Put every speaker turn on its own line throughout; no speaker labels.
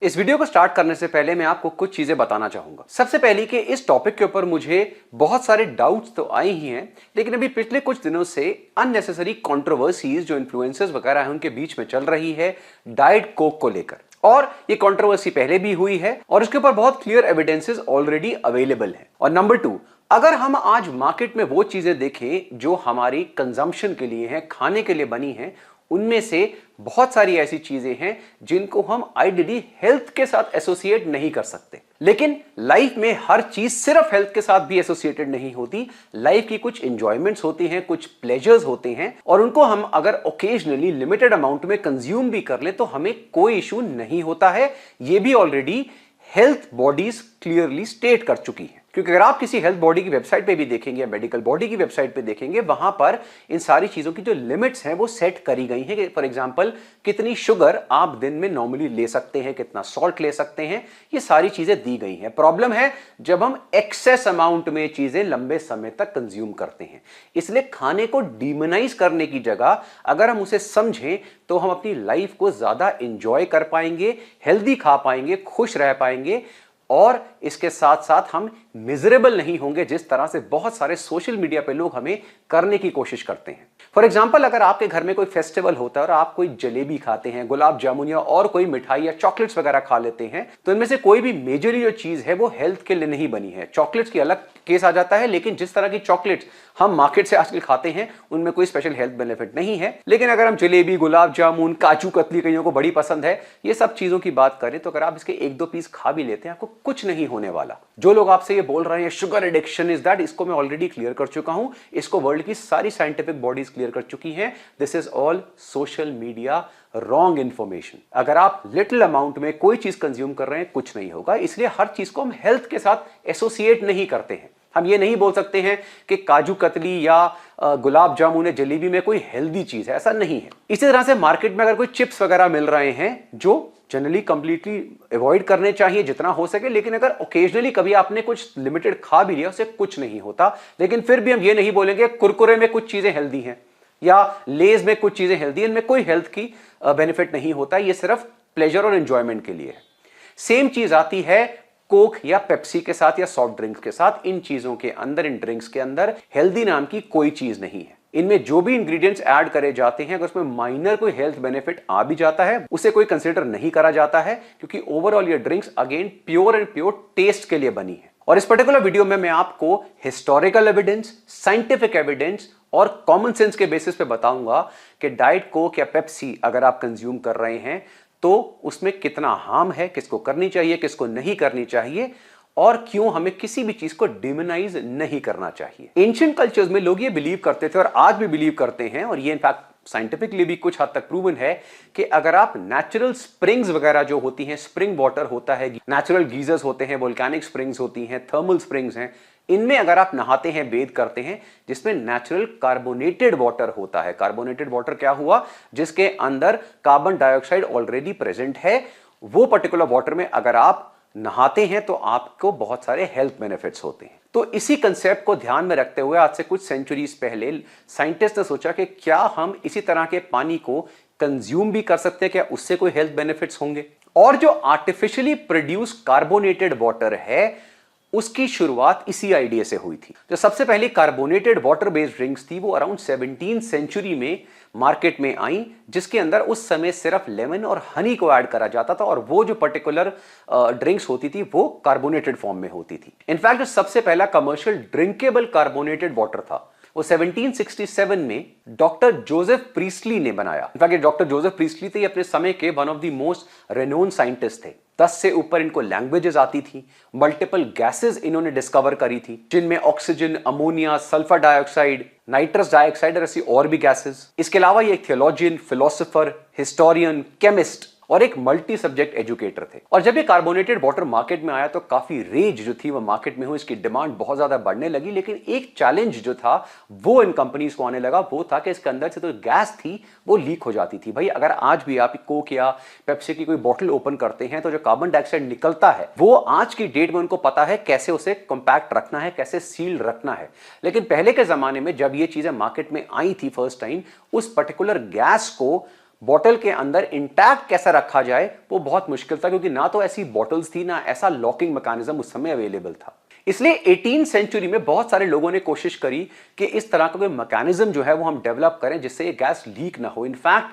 इस वीडियो को स्टार्ट करने से पहले मैं आपको कुछ चीजें बताना चाहूंगा। सबसे पहले कि इस टॉपिक के ऊपर मुझे बहुत सारे डाउट्स तो आए ही हैं, लेकिन अभी पिछले कुछ दिनों से अननेसेसरी कंट्रोवर्सीज जो इन्फ्लुएंसर्स वगैरह हैं उनके बीच में चल रही है डाइट कोक को लेकर। और ये कंट्रोवर्सी पहले भी हुई है और उसके ऊपर बहुत क्लियर एविडेंसेस ऑलरेडी अवेलेबल है। और नंबर 2, अगर हम आज मार्केट में वो चीजें देखें जो हमारी कंजम्पशन के लिए हैं, खाने के लिए बनी हैं, उनमें से बहुत सारी ऐसी चीजें हैं जिनको हम आइडियली हेल्थ के साथ एसोसिएट नहीं कर सकते। लेकिन लाइफ में हर चीज सिर्फ हेल्थ के साथ भी एसोसिएटेड नहीं होती। लाइफ की कुछ एंजॉयमेंट्स होती हैं, कुछ प्लेजर्स होते हैं, और उनको हम अगर ओकेजनली लिमिटेड अमाउंट में कंज्यूम भी कर ले तो हमें कोई इशू नहीं होता है। ये भी already health bodies clearly state कर चुकी है। क्योंकि अगर आप किसी हेल्थ बॉडी की वेबसाइट पे भी देखेंगे या मेडिकल बॉडी की वेबसाइट पे देखेंगे, वहां पर इन सारी चीजों की जो लिमिट्स हैं वो सेट करी गई हैं कि फॉर एग्जांपल कितनी शुगर आप दिन में नॉर्मली ले सकते हैं, कितना सॉल्ट ले सकते हैं, ये सारी चीजें दी गई हैं। प्रॉब्लम है जब हम एक्सेस अमाउंट में चीजें लंबे समय तक कंज्यूम करते हैं। इसलिए खाने को डीमोनाइज करने की जगह अगर हम उसे समझें तो हम अपनी लाइफ को ज्यादा इंजॉय कर पाएंगे, हेल्दी खा पाएंगे, खुश रह पाएंगे, और इसके साथ साथ हम मिजरेबल नहीं होंगे जिस तरह से बहुत सारे सोशल मीडिया पे लोग हमें करने की कोशिश करते हैं। फॉर एग्जाम्पल, अगर आपके घर में कोई फेस्टिवल होता है और आप कोई जलेबी खाते हैं, गुलाब जामुन या और कोई मिठाई या चॉकलेट्स वगैरह खा लेते हैं, तो इनमें से कोई भी मेजरली जो चीज है वो हेल्थ के लिए नहीं बनी है। चॉकलेट्स की अलग केस आ जाता है, लेकिन जिस तरह की चॉकलेट्स हम मार्केट से आजकल खाते हैं उनमें कोई स्पेशल हेल्थ बेनिफिट नहीं है। लेकिन अगर हम जलेबी, गुलाब जामुन, काजू कतली कईयों को बड़ी पसंद है, ये सब चीजों की बात करें तो अगर आप इसके 1-2 पीस खा भी लेते हैं आपको कुछ नहीं होने वाला। जो लोग आपसे ये बोल रहे हैं शुगर एडिक्शन इज दैट, इसको मैं ऑलरेडी क्लियर कर चुका हूं। इसको वर्ल्ड की सारी साइंटिफिक बॉडीज क्लियर कर चुकी हैं। This is all social media wrong information. अगर आप लिटिल अमाउंट में कोई चीज कंज्यूम कर रहे हैं कुछ नहीं होगा। इसलिए हर चीज को हम हेल्थ के साथ एसोसिएट नहीं करते हैं। हम ये नहीं बोल सकते हैं कि काजू कतली या गुलाब जामुन या जलेबी में कोई हेल्दी चीज है, ऐसा नहीं है। इसी तरह से मार्केट में अगर कोई चिप्स वगैरह मिल रहे हैं जो जनरली कंप्लीटली अवॉइड करने चाहिए जितना हो सके, लेकिन अगर ओकेजनली कभी आपने कुछ लिमिटेड खा भी लिया उससे कुछ नहीं होता। लेकिन फिर भी हम ये नहीं बोलेंगे कुरकुरे में कुछ चीजें हेल्दी हैं या लेज में कुछ चीजें हेल्दी, इनमें कोई हेल्थ की बेनिफिट नहीं होता। ये सिर्फ प्लेजर और एंजॉयमेंट के लिए है। सेम चीज आती है कोक या पेप्सी के साथ या सॉफ्ट ड्रिंक्स के साथ। इन चीजों के अंदर, इन ड्रिंक्स के अंदर हेल्दी नाम की कोई चीज नहीं है। इनमें जो भी इंग्रेडिएंट्स ऐड करे जाते हैं, अगर उसमें माइनर कोई हेल्थ बेनिफिट आ भी जाता है उसे कोई कंसीडर नहीं करा जाता है, क्योंकि ओवरऑल ये drinks again pure and pure taste के लिए बनी है। और इस पर्टिकुलर वीडियो में मैं आपको हिस्टोरिकल एविडेंस, साइंटिफिक एविडेंस और कॉमन सेंस के बेसिस पे बताऊंगा कि डाइट कोक या पेप्सी अगर आप कंज्यूम कर रहे हैं तो उसमें कितना हार्म है, किसको करनी चाहिए, किसको नहीं करनी चाहिए, और क्यों हमें किसी भी चीज को डिमोनाइज नहीं करना चाहिए। एंशिएंट कल्चर्स में लोग ये बिलीव करते थे और आज भी बिलीव करते हैं, और ये इनफैक्ट साइंटिफिकली भी कुछ हद तक प्रूवन है कि अगर आप नेचुरल स्प्रिंग्स वगैरह जो होती हैं, स्प्रिंग वाटर होता है, नेचुरल गीजर्स होते हैं, वोल्केनिक स्प्रिंग्स होती हैं, थर्मल स्प्रिंग्स हैं, इनमें अगर आप नहाते हैं, बेद करते हैं, जिसमें नेचुरल कार्बोनेटेड वाटर होता है। कार्बोनेटेड वाटर क्या हुआ? जिसके अंदर कार्बन डाइऑक्साइड ऑलरेडी प्रेजेंट है। वो पर्टिकुलर वाटर में अगर आप नहाते हैं तो आपको बहुत सारे हेल्थ बेनिफिट्स होते हैं। तो इसी कंसेप्ट को ध्यान में रखते हुए आज से कुछ सेंचुरीज पहले साइंटिस्ट ने सोचा कि क्या हम इसी तरह के पानी को कंज्यूम भी कर सकते हैं, क्या उससे कोई हेल्थ बेनिफिट्स होंगे। और जो आर्टिफिशियली प्रोड्यूस कार्बोनेटेड वाटर है उसकी शुरुआत इसी आइडिया से हुई थी। जो सबसे पहले कार्बोनेटेड वाटर बेस्ड ड्रिंक्स थी वो अराउंड 17th सेंचुरी में मार्केट में आई, जिसके अंदर उस समय सिर्फ लेमन और हनी को ऐड करा जाता था, और वो जो पर्टिकुलर ड्रिंक्स होती थी वो कार्बोनेटेड फॉर्म में होती थी। इनफैक्ट जो सबसे पहला कमर्शियल ड्रिंकेबल कार्बोनेटेड वाटर था वो 1767 में डॉक्टर जोसेफ प्रीस्टली ने बनाया। इनफैक्ट डॉक्टर जोसेफ प्रीस्टली थे अपने समय के one of the most renowned scientist थे। 10 से ऊपर इनको लैंग्वेजेस आती थी, मल्टीपल गैसेस इन्होंने डिस्कवर करी थी, जिनमें oxygen, ammonia, sulphur dioxide, nitrous dioxide और ऐसी और भी गैसेस। इसके अलावा ये एक थियोलॉजियन, फिलोसोफर, हिस्टोरियन, केमिस्ट और एक मल्टी सब्जेक्ट एजुकेटर थे। और जब ये कार्बोनेटेड वाटर मार्केट में आया तो काफी रेंज जो थी वो मार्केट में हुई, इसकी डिमांड बहुत ज्यादा बढ़ने लगी। लेकिन एक चैलेंज जो था वो इन कंपनीज को आने लगा, वो था कि इसके अंदर से तो गैस थी वो लीक हो जाती थी। भाई अगर आज भी आप कोक या पेप्सी की कोई बोतल ओपन करते हैं तो जो कार्बन डाइऑक्साइड निकलता है वो आज की डेट में उनको पता है कैसे उसे कॉम्पैक्ट रखना है, कैसे सील रखना है। लेकिन पहले के जमाने में जब ये चीजें मार्केट में आई थी फर्स्ट टाइम, उस पर्टिकुलर गैस को बॉटल के अंदर इंटैक्ट कैसा रखा जाए वो बहुत मुश्किल था, क्योंकि ना तो ऐसी बॉटल्स थी, ना ऐसा लॉकिंग मैकेनिज्म उस समय अवेलेबल था। इसलिए 18th सेंचुरी में बहुत सारे लोगों ने कोशिश करी कि इस तरह का कोई मैकेनिज्म जो है वो हम डेवलप करें जिससे ये गैस लीक ना हो। इनफैक्ट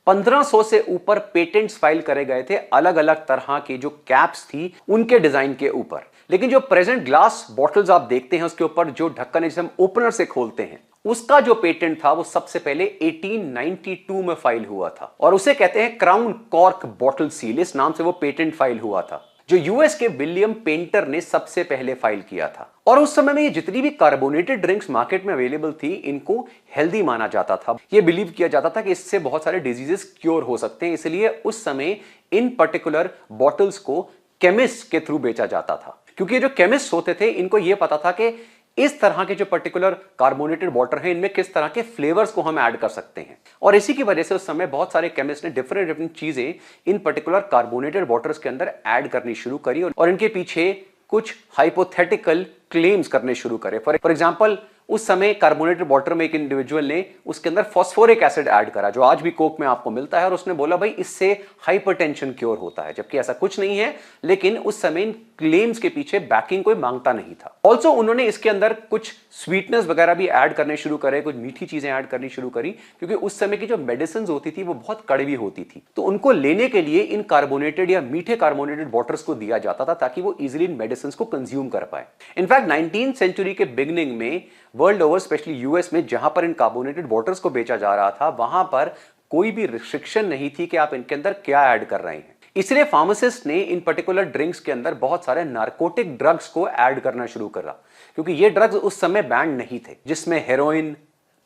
1500 से ऊपर पेटेंट्स फाइल करे गए थे अलग अलग तरह के जो कैप्स थी उनके डिजाइन के ऊपर। लेकिन जो प्रेजेंट ग्लास बॉटल्स आप देखते हैं उसके ऊपर जो ढक्कन है जिसे हम ओपनर से खोलते हैं, उसका जो पेटेंट था वो सबसे पहले 1892 में फाइल हुआ था और उसे कहते हैं क्राउन कॉर्क बॉटल सील। इस नाम से वो पेटेंट फाइल हुआ था जो यूएस के विलियम पेंटर ने सबसे पहले फाइल किया था। और उस समय में ये जितनी भी कार्बोनेटेड ड्रिंक्स मार्केट में अवेलेबल थी इनको हेल्दी माना जाता था। ये बिलीव किया जाता था कि इससे बहुत सारे डिजीजेस क्योर हो सकते हैं, इसलिए उस समय इन पर्टिकुलर बॉटल्स को केमिस्ट के थ्रू बेचा जाता था। क्योंकि जो केमिस्ट होते थे इनको यह पता था कि इस तरह के जो पर्टिकुलर कार्बोनेटेड वाटर है इनमें किस तरह के फ्लेवर्स को हम ऐड कर सकते हैं। और इसी की वजह से उस समय बहुत सारे केमिस्ट ने डिफरेंट चीजें इन पर्टिकुलर कार्बोनेटेड वाटर्स के अंदर ऐड करनी शुरू करी और इनके पीछे कुछ हाइपोथेटिकल क्लेम्स करने शुरू करे। फॉर एग्जांपल उस समय कार्बोनेटेड वाटर में एक इंडिविजुअल ने उसके अंदर फास्फोरिक एसिड ऐड करा जो आज भी कोक में आपको मिलता है और उसने बोला भाई इससे हाइपरटेंशन क्योर होता है, जबकि ऐसा कुछ नहीं है। लेकिन उस समय इन क्लेम्स के पीछे बैकिंग कोई मांगता नहीं था। ऑल्सो उन्होंने इसके अंदर कुछ स्वीटनेस वगैरह भी ऐड करने शुरू करे, कुछ मीठी चीजें ऐड करनी शुरू करी, क्योंकि उस समय की जो मेडिसिन होती थी वो बहुत कड़वी होती थी। तो उनको लेने के लिए इन कार्बोनेटेड या मीठे कार्बोनेटेड वाटर्स को दिया जाता था ताकि वो इजिली इन मेडिसिन को कंज्यूम कर पाए। इनफैक्ट 19th सेंचुरी के बिगिनिंग में वर्ल्ड ओवर स्पेशली यूएस में जहां पर इन कार्बोनेटेड वाटर्स को बेचा जा रहा था वहां पर कोई भी रिस्ट्रिक्शन नहीं थी कि आप इनके अंदर क्या ऐड कर रहे हैं। इसलिए फार्मासिस्ट ने इन पर्टिकुलर ड्रिंक्स के अंदर बहुत सारे नार्कोटिक ड्रग्स को ऐड करना शुरू करा, क्योंकि ये ड्रग्स उस समय बैंड नहीं थे, जिसमें हेरोइन,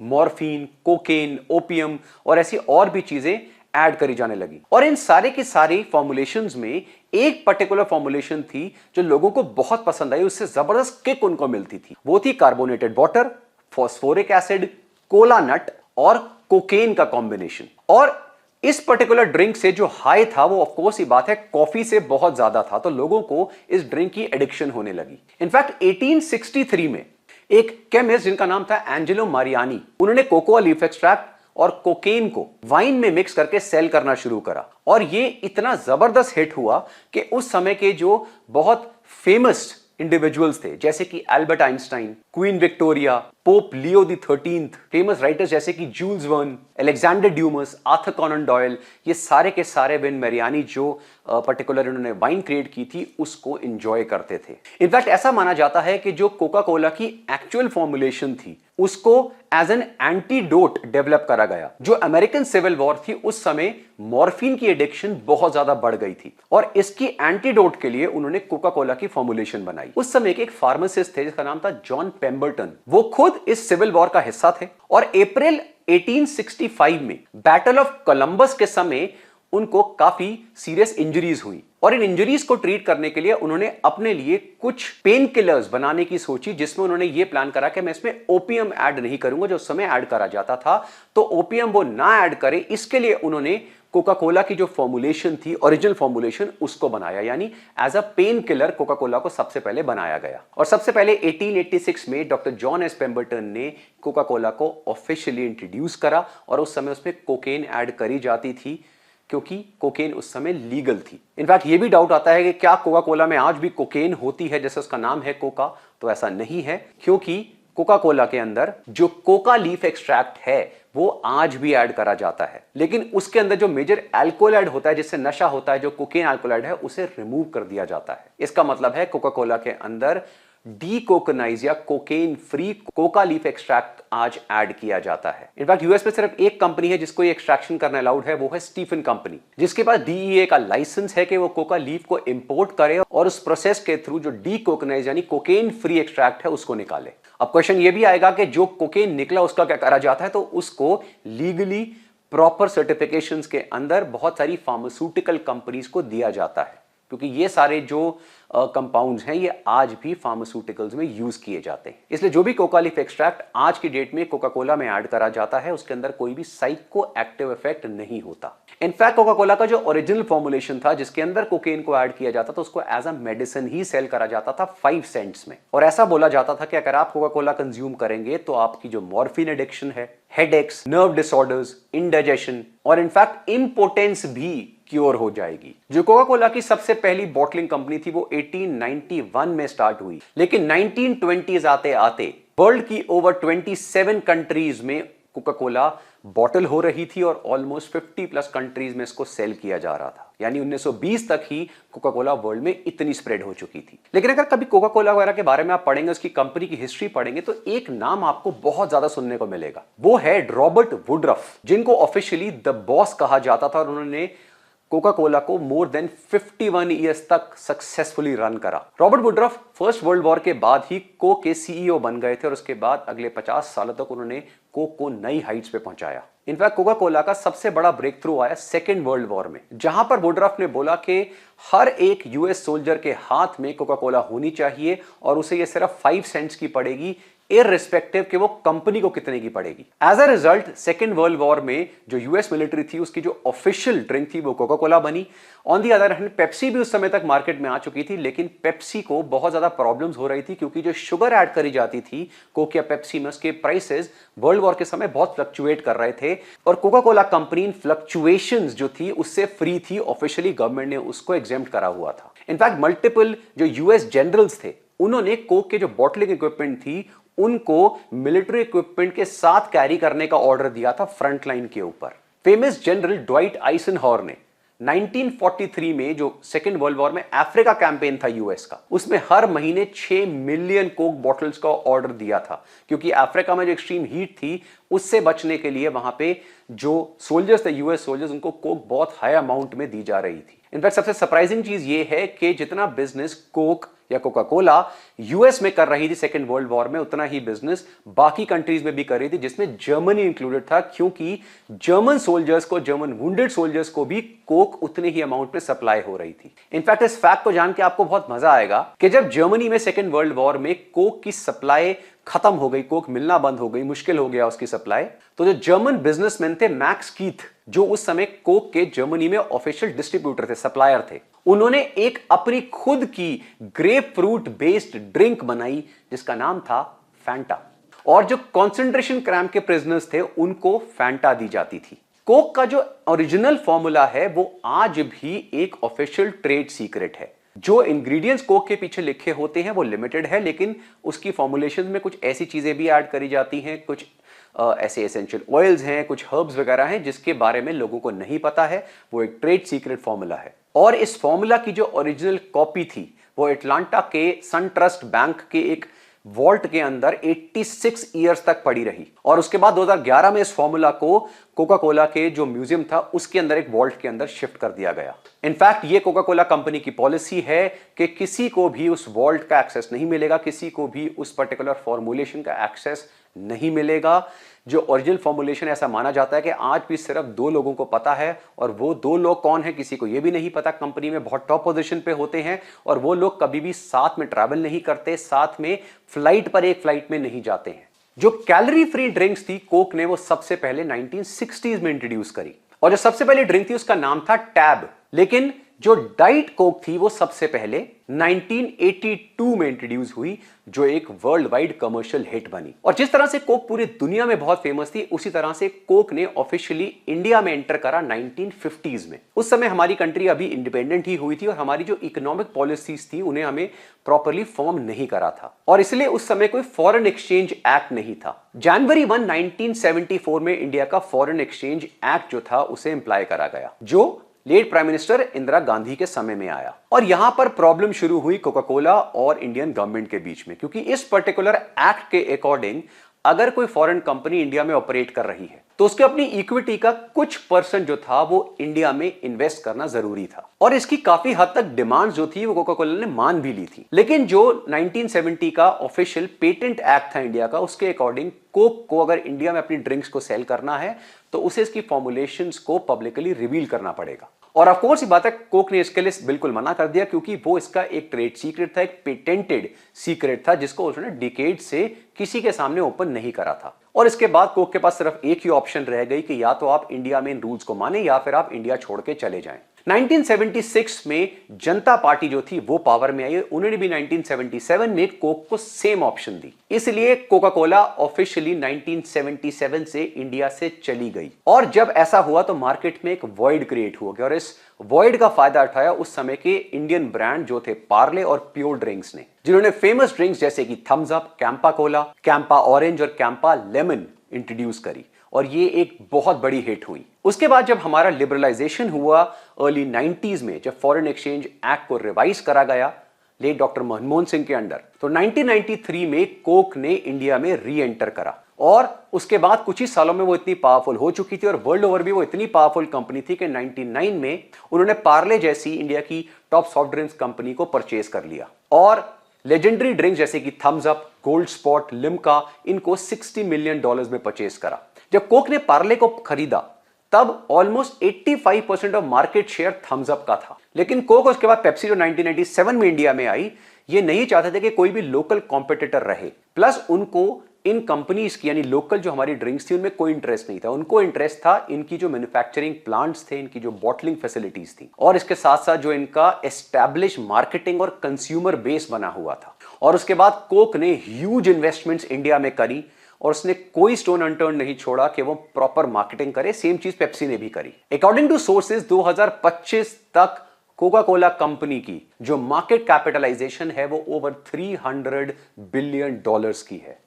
मॉर्फिन, कोकेन, ओपियम और ऐसी और भी चीजें ऐड करी जाने लगी। और इन सारे की सारी फॉर्मुलेशंस में एक पर्टिकुलर फॉर्मुलेशन थी जो लोगों को बहुत पसंद आई, उससे जबरदस्त किक उनको मिलती थी। वो थी carbonated water, phosphoric acid, cola nut और कोकेन का कॉम्बिनेशन। और इस पर्टिकुलर ड्रिंक से जो हाई था वो ऑफ कोर्स ये बात है कॉफी से बहुत ज्यादा था, तो लोगों को इस ड्रिंक की एडिक्शन होने लगी। इनफैक्ट 1863 में एक केमिस्ट जिनका नाम था एंजेलो मारियानी, उन्होंने कोकोआ लीफ एक्सट्रैक्ट और कोकेन को वाइन में मिक्स करके सेल करना शुरू करा और ये इतना जबरदस्त हिट हुआ कि उस समय के जो बहुत फेमस इंडिविजुअल्स थे जैसे कि Albert Einstein, Queen Victoria, Pope Leo the 13th, famous writers जैसे कि Jules Verne, Alexander Dumas, Arthur Conan Doyle, ये सारे के सारे विन मैरियानी जो पर्टिकुलर इन्होंने वाइन क्रिएट की थी उसको एंजॉय करते थे। इनफैक्ट ऐसा माना जाता है कि जो कोका कोला की एक्चुअल फॉर्मुलेशन थी उसको एज एन एंटीडोट डेवलप करा गया। जो अमेरिकन सिविल वॉर थी उस समय मॉर्फिन की एडिक्शन बहुत ज्यादा बढ़ गई थी और इसकी एंटीडोट के लिए उन्होंने कोका कोला की फॉर्मुलेशन बनाई। उस समय एक फार्मासिस्ट थे जिसका नाम था जॉन पेम्बरटन, वो खुद इस सिविल वॉर का हिस्सा थे और अप्रैल 1865 में बैटल ऑफ कोलंबस के समय उनको काफी सीरियस इंजरीज हुई और इन इंजरीज को ट्रीट करने के लिए उन्होंने अपने लिए कुछ पेन किलर्स बनाने की सोची, जिसमें उन्होंने ये प्लान करा कि मैं इसमें ओपियम ऐड नहीं करूंगा जो उस समय ऐड करा जाता था, तो ओपियम वो ना ऐड करे। इसके लिए उन्होंने कोका कोला की जो फॉर्मुलेशन थी, ओरिजिनल फॉर्मुलेशन, उसको बनाया, यानी as a painkiller Coca Cola को सबसे पहले बनाया गया। और सबसे पहले 1886 में डॉक्टर जॉन एस पेम्बरटन ने कोका कोला को ऑफिशियली इंट्रोड्यूस करा और उस समय उसमें कोकेन ऐड करी जाती थी क्योंकि कोकेन उस समय लीगल थी। इनफैक्ट ये भी डाउट आता है कि क्या कोका कोला में आज भी कोकेन होती है, जैसे उसका नाम है कोका, तो ऐसा नहीं है, क्योंकि कोका कोला के अंदर जो कोका लीफ एक्सट्रैक्ट है वो आज भी ऐड करा जाता है, लेकिन उसके अंदर जो मेजर एल्कोलाइड होता है जिससे नशा होता है, जो कोकेन एल्कोलाइड है, उसे रिमूव कर दिया जाता है। इसका मतलब है कोका कोला के अंदर डीकोकोनाइज या cocaine free Coca leaf extract आज ऐड किया जाता है। इनफैक्ट यूएस में सिर्फ एक कंपनी है जिसको ये एक्सट्रैक्शन करना अलाउड है, वो है स्टीफन कंपनी, जिसके पास डीईए का लाइसेंस है कि वो कोका लीफ को इंपोर्ट करे और उस प्रोसेस के थ्रू जो डीकोकोनाइज यानी कोकेन फ्री एक्सट्रैक्ट है उसको निकाले। अब क्वेश्चन ये भी आएगा कि जो कोकेन निकला उसका क्या करा जाता है, तो उसको लीगली प्रॉपर सर्टिफिकेशंस के अंदर बहुत सारी फार्मास्यूटिकल कंपनीज को दिया जाता है, क्योंकि ये सारे जो कंपाउंड्स हैं ये आज भी फार्मास्यूटिकल्स में यूज किए जाते हैं। इसलिए जो भी कोका लीफ एक्सट्रैक्ट आज की डेट में कोका कोला में ऐड करा जाता है उसके अंदर कोई भी साइको एक्टिव इफेक्ट नहीं होता। इनफैक्ट कोका कोला का जो ओरिजिनल फॉर्मुलेशन था जिसके अंदर कोकेन को ऐड किया जाता था उसको एज अ मेडिसिन ही सेल करा जाता था 5 सेंट्स में, और ऐसा बोला जाता था कि अगर आप कोका कोला कंज्यूम करेंगे तो आपकी जो मॉर्फिन एडिक्शन है, हेडेक्स, नर्व डिसऑर्डर्स, इंडाइजेशन और इनफैक्ट इम्पोटेंस भी क्योर हो जाएगी। जो कोका कोला की सबसे पहली बॉटलिंग कंपनी थी वो 1891 में स्टार्ट हुई, लेकिन 1920s आते आते वर्ल्ड की ओवर 27 कंट्रीज में कोका कोला बॉटल हो रही थी और ऑलमोस्ट 50 प्लस कंट्रीज में इसको सेल किया जा रहा था। यानी 1920 तक ही कोका कोला वर्ल्ड में इतनी स्प्रेड हो चुकी थी। लेकिन अगर कभी कोका कोला वगैरह के बारे में आप पढ़ेंगे, उसकी कंपनी की हिस्ट्री पढ़ेंगे, तो एक नाम आपको बहुत ज्यादा सुनने को मिलेगा। वो है रॉबर्ट वुडरफ, जिनको ऑफिशियली द बॉस कहा जाता था और उन्होंने कोका कोला को मोर देन 51 ईयर्स तक सक्सेसफुली रन करा। Robert Woodruff first world war के बाद ही कोक के सीईओ बन गए थे और उसके बाद अगले 50 सालों तक उन्होंने कोक को नई हाइट्स पे पहुंचाया। इनफैक्ट कोका कोला का सबसे बड़ा ब्रेक थ्रू आया सेकेंड वर्ल्ड वॉर में, जहां पर वुडरफ ने बोला कि हर एक यूएस सोल्जर के हाथ में कोका कोला होनी चाहिए और उसे यह सिर्फ 5 सेंट्स की पड़ेगी, इररिस्पेक्टिव कि वो कंपनी को कितने की पड़ेगी। As a result second world war में जो यूएस मिलिट्री थी उसकी जो ऑफिशियल ड्रिंक थी वो कोका कोला बनी। On the other hand Pepsi भी उस समय तक मार्केट में आ चुकी थी, लेकिन पेप्सी को बहुत ज्यादा प्रॉब्लम्स हो रही थी क्योंकि जो शुगर ऐड करी जाती थी कोक या पेप्सी में, उसके प्राइसेस वर्ल्ड वॉर के समय बहुत फ्लक्चुएट कर रहे थे और कोका कोला कंपनी इन फ्लक्चुएशंस जो थी उससे फ्री थी। ऑफिशियली गवर्नमेंट ने उसको एग्जेम्प्ट करा हुआ था। इनफैक्ट मल्टीपल जो यूएस जनरल्स थे उन्होंने कोक के जो बॉटलिंग इक्विपमेंट थी उनको मिलिट्री इक्विपमेंट के साथ कैरी करने का ऑर्डर दिया था फ्रंट लाइन के ऊपर। फेमस जनरल ड्वाइट आइजनहॉवर ने 1943 में जो सेकेंड वर्ल्ड वॉर में अफ्रीका कैंपेन था यूएस का, उसमें हर महीने 6 मिलियन कोक बॉटल्स का ऑर्डर दिया था क्योंकि अफ्रीका में जो एक्सट्रीम हीट थी उससे बचने के लिए वहां पे जो सोल्जर्स थे, यूएस सोल्जर्स, उनको कोक बहुत हाई अमाउंट में दी जा रही थी। इनफैक्ट सबसे सरप्राइजिंग चीज ये है कि जितना बिजनेस कोक या कोका कोला यूएस में कर रही थी सेकेंड वर्ल्ड वॉर में, उतना ही बिजनेस बाकी कंट्रीज में भी कर रही थी, जिसमें जर्मनी इंक्लूडेड था, क्योंकि जर्मन सोल्जर्स को, जर्मन वुंडेड सोल्जर्स को भी कोक उतने ही अमाउंट में सप्लाई हो रही थी। इनफैक्ट इस फैक्ट को जान के आपको बहुत मजा आएगा कि जब जर्मनी में सेकेंड वर्ल्ड वॉर में कोक की सप्लाई खत्म हो गई, कोक मिलना बंद हो गई, मुश्किल हो गया उसकी सप्लाई, तो जो जर्मन बिजनेसमैन थे मैक्स कीथ, जो उस समय कोक के जर्मनी में ऑफिशियल डिस्ट्रीब्यूटर थे, सप्लायर थे, उन्होंने एक अपनी खुद की ग्रेप फ्रूट बेस्ड ड्रिंक बनाई जिसका नाम था फैंटा। और जो कॉन्सेंट्रेशन कैंप के प्रिजनर्स थे उनको फैंटा दी जाती थी। कोक का जो ओरिजिनल फॉर्मूला है वो आज भी एक ऑफिशियल ट्रेड सीक्रेट है। जो इंग्रेडिएंट्स कोक के पीछे लिखे होते हैं वो लिमिटेड है, लेकिन उसकी फॉर्मुलेशन में कुछ ऐसी चीजें भी ऐड करी जाती हैं, कुछ ऐसे एसेंशियल ऑयल्स हैं, कुछ हर्ब्स वगैरह हैं जिसके बारे में लोगों को नहीं पता है। वो एक ट्रेड सीक्रेट फॉर्मूला है और इस फॉर्मूला की जो ओरिजिनल कॉपी थी वो एटलांटा के सन ट्रस्ट बैंक के एक वॉल्ट के अंदर 86 ईयर्स तक पड़ी रही और उसके बाद 2011 में इस फॉर्मूला को कोका कोला के जो म्यूजियम था उसके अंदर एक वॉल्ट के अंदर शिफ्ट कर दिया गया। इनफैक्ट ये कोका कोला कंपनी की पॉलिसी है कि किसी को भी उस वॉल्ट का एक्सेस नहीं मिलेगा, किसी को भी उस पर्टिकुलर फॉर्मुलेशन का एक्सेस नहीं मिलेगा। जो ओरिजिनल फॉर्मुलेशन, ऐसा माना जाता है कि आज भी सिर्फ 2 लोगों को पता है और वो 2 लोग कौन है किसी को ये भी नहीं पता। कंपनी में बहुत टॉप पोजीशन पे होते हैं और वो लोग कभी भी साथ में ट्रैवल नहीं करते, साथ में फ्लाइट पर एक फ्लाइट में नहीं जाते हैं। जो कैलोरी फ्री ड्रिंक्स थी कोक ने वो सबसे पहले 1960s में इंट्रोड्यूस करी और जो सबसे पहली ड्रिंक थी उसका नाम था टैब। लेकिन जो डाइट कोक थी वो सबसे पहले 1982 में इंट्रोड्यूस हुई, जो एक वर्ल्ड वाइड कमर्शियल हिट बनी। और जिस तरह से कोक पूरी दुनिया में बहुत फेमस थी, उसी तरह से कोक ने ऑफिशियली इंडिया में एंटर करा 1950s में। उस समय हमारी कंट्री अभी इंडिपेंडेंट ही हुई थी और हमारी जो इकोनॉमिक पॉलिसीज थी उन्हें हमें प्रॉपर्ली फॉर्म नहीं करा था और इसलिए उस समय कोई फॉरेन एक्सचेंज एक्ट नहीं था। जनवरी 1, 1974 में इंडिया का फॉरेन एक्सचेंज एक्ट जो था उसे इंप्लाई करा गया, जो late prime minister Indira Gandhi के समय में आया। और यहां पर प्रॉब्लम शुरू हुई कोका कोला और इंडियन गवर्नमेंट के बीच में, क्योंकि इस पर्टिकुलर एक्ट के अकॉर्डिंग अगर कोई फॉरेन कंपनी इंडिया में ऑपरेट कर रही है तो उसके अपनी इक्विटी का कुछ परसेंट जो था वो इंडिया में इन्वेस्ट करना जरूरी था और इसकी काफी हद तक डिमांड जो थी वो कोका कोला ने मान भी ली थी। लेकिन जो 1970 का ऑफिशियल पेटेंट एक्ट था इंडिया का, उसके अकॉर्डिंग कोक को अगर इंडिया में अपनी ड्रिंक्स को सेल करना है तो उसे इसकी फॉर्मुलेशंस को पब्लिकली रिवील करना पड़ेगा। और ऑफ कोर्स ये बात है, कोक ने इसके लिए बिल्कुल मना कर दिया क्योंकि वो इसका एक ट्रेड सीक्रेट था, एक पेटेंटेड सीक्रेट था जिसको उसने डिकेड से किसी के सामने ओपन नहीं करा था। और इसके बाद कोक के पास सिर्फ एक ही ऑप्शन रह गई कि या तो आप इंडिया में इन रूल्स को माने या फिर आप इंडिया छोड़ के चले जाएं। 1976 में जनता पार्टी जो थी वो पावर में आई, उन्होंने भी 1977 में कोक को सेम ऑप्शन दी, इसलिए कोका कोला ऑफिशियली 1977 से इंडिया से चली गई। और जब ऐसा हुआ तो मार्केट में एक वॉइड क्रिएट हो गया और इस वॉइड का फायदा उठाया उस समय के इंडियन ब्रांड जो थे पार्ले और प्योर ड्रिंक्स ने, जिन्होंने फेमस ड्रिंक्स जैसे कि Thums Up, Campa Cola, Campa Orange और कैंपा लेमन इंट्रोड्यूस करी और ये एक बहुत बड़ी हिट हुई। उसके बाद जब हमारा लिबरलाइजेशन हुआ अर्ली 90s में, जब फॉरेन एक्सचेंज एक्ट को रिवाइज करा गया लेट डॉक्टर मनमोहन सिंह के अंडर, तो 1993 में कोक ने इंडिया में री एंटर करा और उसके बाद कुछ ही सालों में वो इतनी पावरफुल हो चुकी थी और वर्ल्ड ओवर भी वो इतनी पावरफुल कंपनी थी कि 99 में उन्होंने पार्ले जैसी इंडिया की टॉप सॉफ्ट ड्रिंक्स कंपनी को परचेज कर लिया और लेजेंडरी ड्रिंक्स जैसे कि Thums Up, Gold Spot, Limca, इनको $60 मिलियन में परचेज करा। जब कोक ने पार्ले को खरीदा तब almost 85% of market share Thums Up का था, लेकिन कोक उसके बाद पेप्सी जो 1997 में इंडिया में आई, ये नहीं चाहते थे कि कोई भी लोकल कॉम्पिटिटर रहे, प्लस उनको इन कंपनीज की यानी लोकल जो हमारी ड्रिंक्स थी उनमें कोई इंटरेस्ट नहीं था। उनको इंटरेस्ट था इनकी जो मैन्युफैक्चरिंग प्लांट्स थे, इनकी जो बॉटलिंग फैसिलिटीज थी और इसके साथ साथ जो इनका एस्टैब्लिश मार्केटिंग और कंज्यूमर बेस बना हुआ था। और उसके बाद कोक ने ह्यूज इन्वेस्टमेंट्स इंडिया में करी और उसने कोई स्टोन अनटर्न नहीं छोड़ा कि वो प्रॉपर मार्केटिंग करे। सेम चीज पेप्सी ने भी करी। अकॉर्डिंग टू सोर्सेज 2025 तक कोका कोला कंपनी की जो मार्केट कैपिटलाइजेशन है वो ओवर $300 बिलियन की है।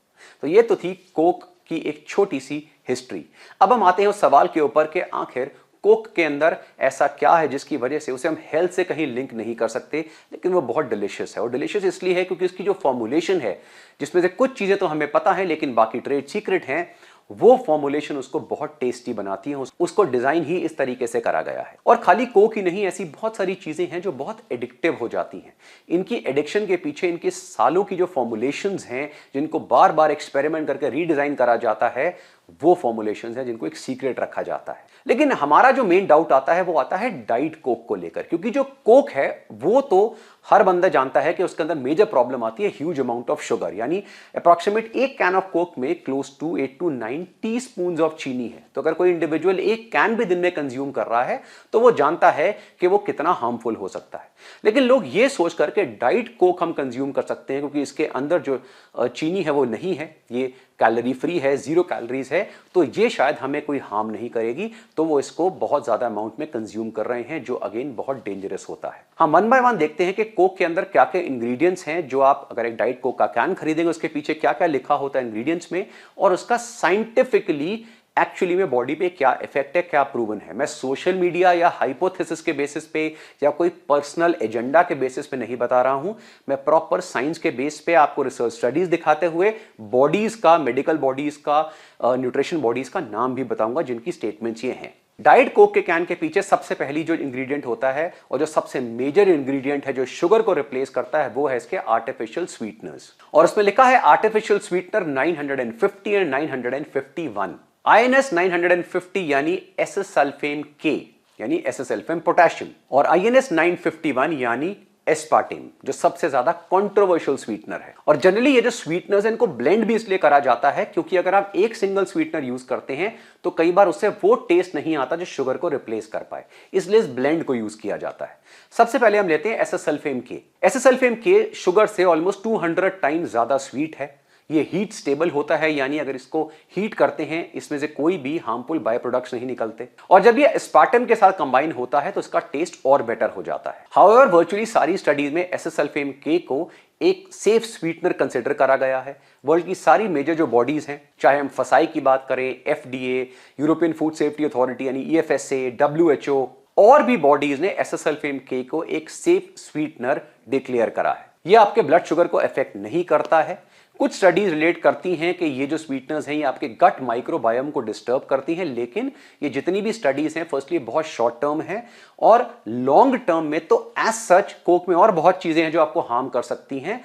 तो ये तो थी कोक की एक छोटी सी हिस्ट्री। अब हम आते हैं उस सवाल के ऊपर कि आखिर कोक के अंदर ऐसा क्या है जिसकी वजह से उसे हम हेल्थ से कहीं लिंक नहीं कर सकते, लेकिन वो बहुत डिलीशियस है। और डिलीशियस इसलिए है क्योंकि उसकी जो फॉर्मुलेशन है, जिसमें से कुछ चीजें तो हमें पता है लेकिन बाकी ट्रेड सीक्रेट हैं, वो फॉर्मुलेशन उसको बहुत टेस्टी बनाती है। उसको डिजाइन ही इस तरीके से करा गया है। और खाली कोक ही नहीं, ऐसी बहुत सारी चीजें हैं जो बहुत एडिक्टिव हो जाती हैं। इनकी एडिक्शन के पीछे इनके सालों की जो फॉर्मुलेशंस हैं, जिनको बार बार एक्सपेरिमेंट करके रीडिजाइन करा जाता है, वो फॉर्मुलेशंस हैं जिनको एक सीक्रेट रखा जाता है। लेकिन हमारा जो मेन डाउट आता है वो आता है डाइट कोक को लेकर, क्योंकि जो कोक है वो तो हर बंदा जानता है कि उसके अंदर मेजर प्रॉब्लम आती है ह्यूज अमाउंट ऑफ शुगर, यानी अप्रॉक्सीमेट एक कैन ऑफ कोक में close to 8 to 9 teaspoon of चीनी है। तो अगर कोई इंडिविजुअल एक कैन भी दिन में कंज्यूम कर रहा है तो वो जानता है कि वो कितना हार्मफुल हो सकता है। लेकिन लोग ये सोच करके डाइट कोक हम कंज्यूम कर सकते हैं क्योंकि इसके अंदर जो चीनी है वो नहीं है, ये कैलोरी फ्री है, 0 कैलोरीज है, तो ये शायद हमें कोई हार्म नहीं करेगी, तो वो इसको बहुत ज्यादा अमाउंट में कंज्यूम कर रहे हैं, जो अगेन बहुत डेंजरस होता है। हम वन बाय वन देखते हैं कि कोक के अंदर क्या क्या इंग्रेडिएंट्स हैं। जो आप अगर एक डाइट कोक का कैन खरीदेंगे उसके पीछे क्या क्या लिखा होता है इंग्रेडिएंट्स में, और उसका साइंटिफिकली एक्चुअली में बॉडी पे क्या इफेक्ट है, क्या प्रूवन है। मैं सोशल मीडिया या हाइपोथेसिस के बेसिस पे या कोई पर्सनल एजेंडा के बेसिस पे नहीं बता रहा हूं, मैं प्रॉपर साइंस के बेस पे आपको रिसर्च स्टडीज दिखाते हुए बॉडीज का, मेडिकल बॉडीज का, न्यूट्रिशन बॉडीज का नाम भी बताऊंगा जिनकी स्टेटमेंट्स ये हैं। डाइट कोक के कैन के पीछे सबसे पहली जो इंग्रेडिएंट होता है और जो सबसे मेजर इंग्रेडिएंट है जो शुगर को रिप्लेस करता है, वो है इसके आर्टिफिशियल स्वीटनर्स। और इसमें लिखा है आर्टिफिशियल स्वीटनर 950 एंड 951। INS 950 यानी एससल्फेम के यानी एससल्फेम पोटेशियम, और INS 951 यानी एस्पार्टेम, जो सबसे ज्यादा कंट्रोवर्शियल स्वीटनर है। और जनरली ये जो स्वीटनर्स हैं इनको ब्लेंड भी इसलिए करा जाता है क्योंकि अगर आप एक सिंगल स्वीटनर यूज करते हैं तो कई बार उससे वो टेस्ट नहीं आता जो शुगर को रिप्लेस कर पाए, इसलिए इस ब्लेंड को यूज किया जाता है। सबसे पहले हम लेते हैं एससल्फेम के। एससल्फेम के शुगर से ऑलमोस्ट 200 टाइम्स ज्यादा स्वीट है। ये हीट स्टेबल होता है, यानी अगर इसको हीट करते हैं इसमें से कोई भी हार्मफुल बाय प्रोडक्ट्स नहीं निकलते, और जब ये एस्पार्टम के साथ कंबाइन होता है तो इसका टेस्ट और बेटर हो जाता है। हाउएवर वर्चुअली सारी स्टडीज में एससल्फेम के को एक सेफ स्वीटनर कंसिडर करा गया है। वर्ल्ड की सारी मेजर जो बॉडीज हैं, चाहे हम फसाई की बात करें, FDA, European food safety authority यानी EFSA, WHO और भी बॉडीज ने एससल्फेम के को एक सेफ स्वीटनर डिक्लेयर करा है। यह आपके ब्लड शुगर को अफेक्ट नहीं करता है। कुछ स्टडीज रिलेट करती हैं कि ये जो स्वीटनर्स हैं ये आपके गट माइक्रोबायोम को डिस्टर्ब करती हैं, लेकिन ये जितनी भी स्टडीज हैं फर्स्टली बहुत शॉर्ट टर्म है, और लॉन्ग टर्म में तो एज सच कोक में और बहुत चीजें हैं जो आपको हार्म कर सकती हैं।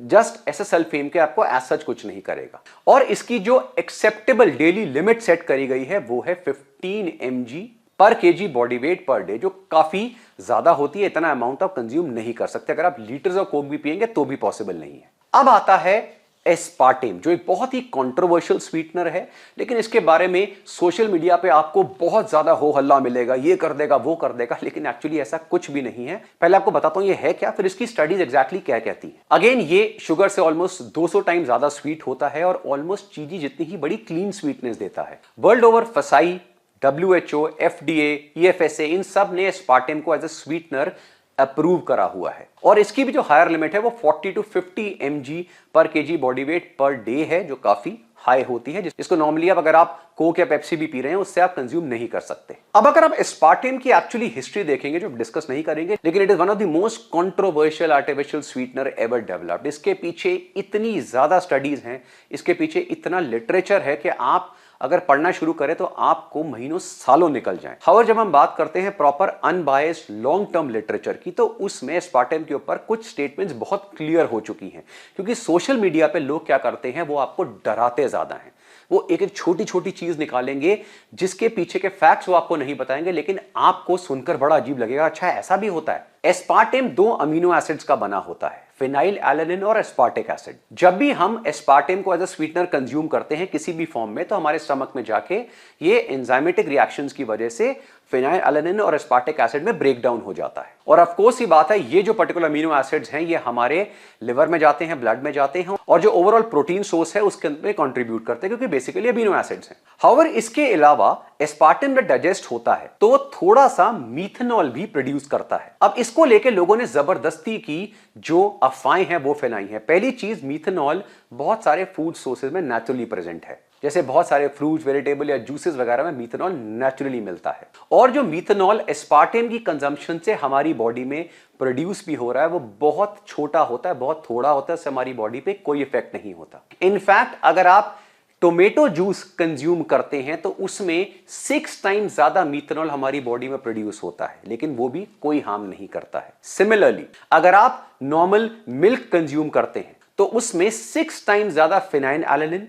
जस्ट एससल्फेम के आपको एज सच कुछ नहीं करेगा। और इसकी जो एक्सेप्टेबल डेली लिमिट सेट करी गई है वो है 15 mg पर KG body weight per day, जो काफी ज्यादा होती है। इतना अमाउंट आप कंज्यूम नहीं कर सकते। अगर आप लीटर्स ऑफ कोक भी पिएंगे तो भी पॉसिबल नहीं है। अब आता है एस्पार्टेम, जो एक बहुत ही कंट्रोवर्शियल स्वीटनर है, लेकिन इसके बारे में सोशल मीडिया पे आपको बहुत ज्यादा हो हल्ला मिलेगा, ये कर देगा वो कर देगा, लेकिन एक्चुअली ऐसा कुछ भी नहीं है। पहले आपको बताता हूं ये है क्या, फिर इसकी स्टडीज एग्जैक्टली क्या कहती है। अगेन ये शुगर से ऑलमोस्ट 200 टाइम ज्यादा स्वीट होता है और ऑलमोस्ट चीनी जितनी ही बड़ी क्लीन स्वीटनेस देता है। वर्ल्ड ओवर फसाई, WHO, FDA, EFSA इन सब ने एस्पार्टेम को एज ए स्वीटनर अप्रूव करा हुआ है और इसकी भी जो हायर लिमिट है वो 40 to 50 mg पर KG body weight per day है, जो काफी हाई होती है, जिसको नॉर्मली अब अगर आप कोक या पेप्सी भी पी रहे हैं उससे आप कंज्यूम नहीं कर सकते। अब अगर आप एस्पार्टेम की एक्चुअली हिस्ट्री देखेंगे, जो डिस्कस नहीं करेंगे, लेकिन it is one of the most controversial artificial sweetener ever developed. इसके पीछे इतनी ज्यादा स्टडीज हैं, इसके पीछे इतना लिटरेचर है कि आप अगर पढ़ना शुरू करें तो आपको महीनों सालों निकल जाएं। हाउएवर जब हम बात करते हैं proper unbiased long term literature की, तो उसमें एस्पार्टेम के ऊपर कुछ स्टेटमेंट्स बहुत क्लियर हो चुकी हैं, क्योंकि सोशल मीडिया पे लोग क्या करते हैं, वो आपको डराते ज्यादा हैं। वो एक एक छोटी छोटी चीज निकालेंगे जिसके पीछे के फैक्ट्स वो आपको नहीं बताएंगे, लेकिन आपको सुनकर बड़ा अजीब लगेगा, अच्छा ऐसा भी होता है। एस्पार्टेम 2 अमीनो एसिड्स का बना होता है, फिनाइल एलानिन और एस्पार्टिक एसिड। जब भी हम एस्पार्टेम को एज अ स्वीटनर कंज्यूम करते हैं किसी भी फॉर्म में, तो हमारे स्टमक में जाके ये एंजाइमेटिक रिएक्शंस की वजह से फिनाइल एलानिन और एस्पार्टिक एसिड में ब्रेक डाउन हो जाता है। और ऑफ कोर्स ये बात है, ये जो पर्टिकुलर अमीनो एसिड्स हैं ये हमारे लिवर में जाते हैं, ब्लड में जाते हैं और जो ओवरऑल प्रोटीन सोर्स है उसके अंदर कंट्रीब्यूट करते हैं, क्योंकि बेसिकली अमीनो एसिड्स हैं। हाउएवर इसके अलावा एस्पार्टेम जब डाइजेस्ट होता है तो वो थोड़ा सा मीथेनॉल भी प्रोड्यूस करता है। अब इसको लेके लोगों ने जबरदस्ती की जो अफवाहें हैं वो फैलाई हैं। पहली चीज, मीथेनॉल बहुत सारे फूड सोर्सेज में नेचुरली प्रेजेंट है, जैसे बहुत सारे फ्रूट्स, वेजिटेबल या जूसेस वगैरह में मीथेनॉल नेचुरली मिलता है। और जो मीथेनॉल एस्पार्टेम की कंजम्पशन से हमारी बॉडी में प्रोड्यूस भी हो रहा है वो बहुत छोटा होता है, बहुत थोड़ा होता है, उससे हमारी बॉडी पे कोई इफेक्ट नहीं होता। इनफैक्ट अगर आप टोमेटो जूस कंज्यूम करते हैं तो उसमें 6 टाइम्स ज्यादा मीथेनॉल हमारी बॉडी में प्रोड्यूस होता है, लेकिन वो भी कोई हार्म नहीं करता है। सिमिलरली अगर आप नॉर्मल मिल्क कंज्यूम करते हैं तो उसमें 6 टाइम्स ज्यादा फिनाइल एलानिन